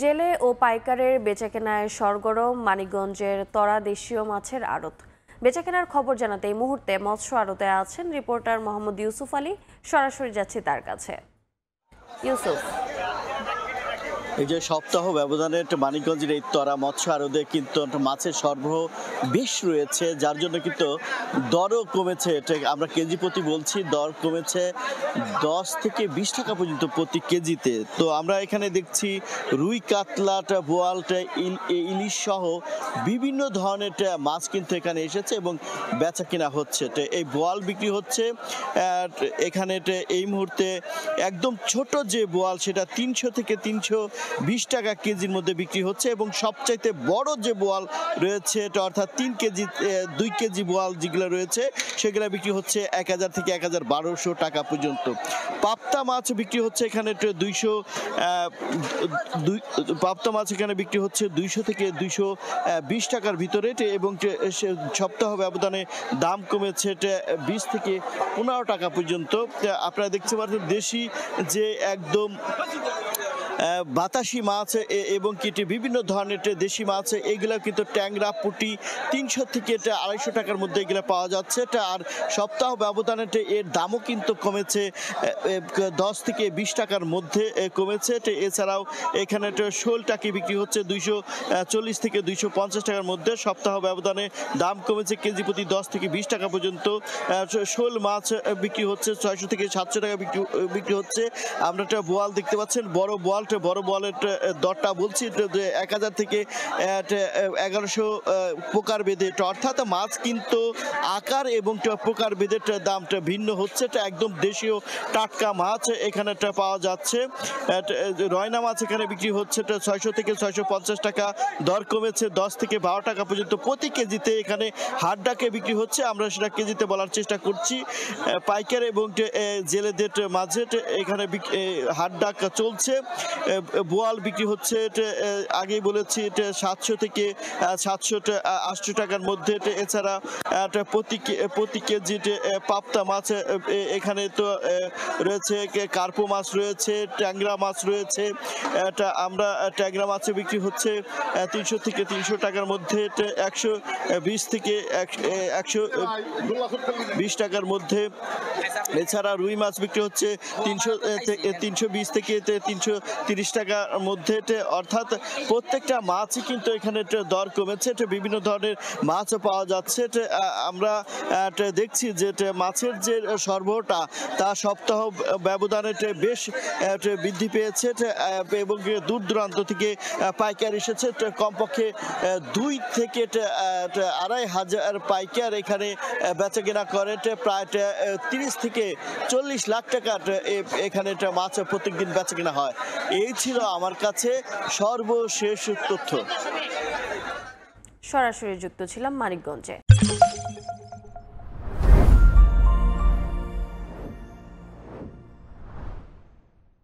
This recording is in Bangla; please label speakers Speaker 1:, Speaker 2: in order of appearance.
Speaker 1: জেলে ও পাইকারের বেচাকেনায় সরগরম মানিকগঞ্জের তরা দেশীয় মাছের আড়ত। বেচাকেনার খবর জানাতে এই মুহূর্তে মৎস্য আড়তে আছেন রিপোর্টার মোহাম্মদ ইউসুফ আলী। সরাসরি যাচ্ছি তার কাছে। ইউসুফ,
Speaker 2: এই যে সপ্তাহ ব্যবধানে মানিকগঞ্জের এই তরা মৎস্য আড়তে কিন্তু মাছের সরবরাহ বেশ রয়েছে, যার জন্য কিন্তু দরও কমেছে। আমরা কেজি প্রতি বলছি, দর কমেছে 10 থেকে 20 টাকা পর্যন্ত প্রতি কেজিতে। তো আমরা এখানে দেখছি রুই, কাতলাটা, বোয়ালটা, ইলিশ সহ বিভিন্ন ধরনের মাছ কিন্তু এখানে এসেছে এবং বেচা কিনা হচ্ছে। এই বোয়াল বিক্রি হচ্ছে এখানে এই মুহূর্তে একদম ছোট যে বোয়াল সেটা 300 থেকে 320 টাকা কেজির মধ্যে বিক্রি হচ্ছে এবং সবচাইতে বড় যে বোয়াল রয়েছে অর্থাৎ 3 কেজি 2 কেজি বোয়াল যেগুলো রয়েছে সেগুলো বিক্রি হচ্ছে 1000 থেকে 1200 টাকা পর্যন্ত। পাবদা মাছ বিক্রি হচ্ছে এখানে 200 পাবদা মাছ এখানে বিক্রি হচ্ছে 200 থেকে 220 টাকার ভিতরে এবং সপ্তাহ ব্যবধানে দাম কমেছে 20 থেকে 15 টাকা পর্যন্ত। আপনারা দেখতে পাচ্ছেন দেশি যে একদম বাতাসি মাছ এবং কিটি বিভিন্ন ধরনের দেশি মাছ, এগুলো কিন্তু ট্যাংরা, পুঁটি 300 থেকে 250 টাকার মধ্যে এগুলো পাওয়া যাচ্ছে। আর সপ্তাহ ব্যবধানে এর দামও কিন্তু কমেছে 10 থেকে 20 টাকার মধ্যে কমেছে। এছাড়াও এখানে শোল টাকি বিক্রি হচ্ছে 240 থেকে 250 টাকার মধ্যে। সপ্তাহ ব্যবধানে দাম কমেছে কেজি প্রতি 10 থেকে 20 টাকা পর্যন্ত। শোল মাছ বিক্রি হচ্ছে 600 থেকে 700 টাকা বিক্রি হচ্ছে। আমরা একটা বোয়াল দেখতে পাচ্ছেন, বড় বোয়ালের দরটা বলছি 1000 থেকে 1100 প্রকার বেঁধে, অর্থাৎ মাছ কিন্তু আকার এবং প্রকার বেঁধে দামটা ভিন্ন হচ্ছে। একদম দেশীয় টাটকা মাছ এখানে পাওয়া যাচ্ছে। রয়না মাছ এখানে বিক্রি হচ্ছে 600 থেকে 650 টাকা, দর কমেছে 10 থেকে 12 টাকা পর্যন্ত প্রতি কেজিতে। এখানে হাট ডাকে বিক্রি হচ্ছে, আমরা সেটা কেজিতে বলার চেষ্টা করছি। পাইকার এবং জেলেদের মাঝে এখানে হাট ডাক চলছে। বোয়াল বিক্রি হচ্ছে আগেই বলেছি 700 থেকে 780 টাকার মধ্যে। এছাড়া প্রতি কেজি পাবদা মাছ এখানে তো রয়েছে, কার্পো মাছ রয়েছে, ট্যাংরা মাছ রয়েছে। আমরা ট্যাংরা মাছে বিক্রি হচ্ছে 300 থেকে 300 টাকার মধ্যে, 120 থেকে 120 টাকার মধ্যে। এছাড়া রুই মাছ বিক্রি হচ্ছে 320 থেকে 330 টাকার মধ্যে। অর্থাৎ প্রত্যেকটা মাছই কিন্তু এখানে দর কমেছে, বিভিন্ন ধরনের মাছ পাওয়া যাচ্ছে। আমরা দেখছি যে মাছের যে সরবরাহটা তা সপ্তাহ ব্যবধানে বেশ বৃদ্ধি পেয়েছে এবং দূর দূরান্ত থেকে পাইকার এসেছে। কমপক্ষে 2 থেকে 2500 পাইকার এখানে বেচা কেনা করে। প্রায় 30 থেকে 40 লাখ টাকা এখানে মাছ প্রত্যেকদিন বেচা কেনা হয়। এই ছিল আমার কাছে সর্বশেষ তথ্য।
Speaker 1: সরাসরি যুক্ত ছিলাম মানিকগঞ্জে।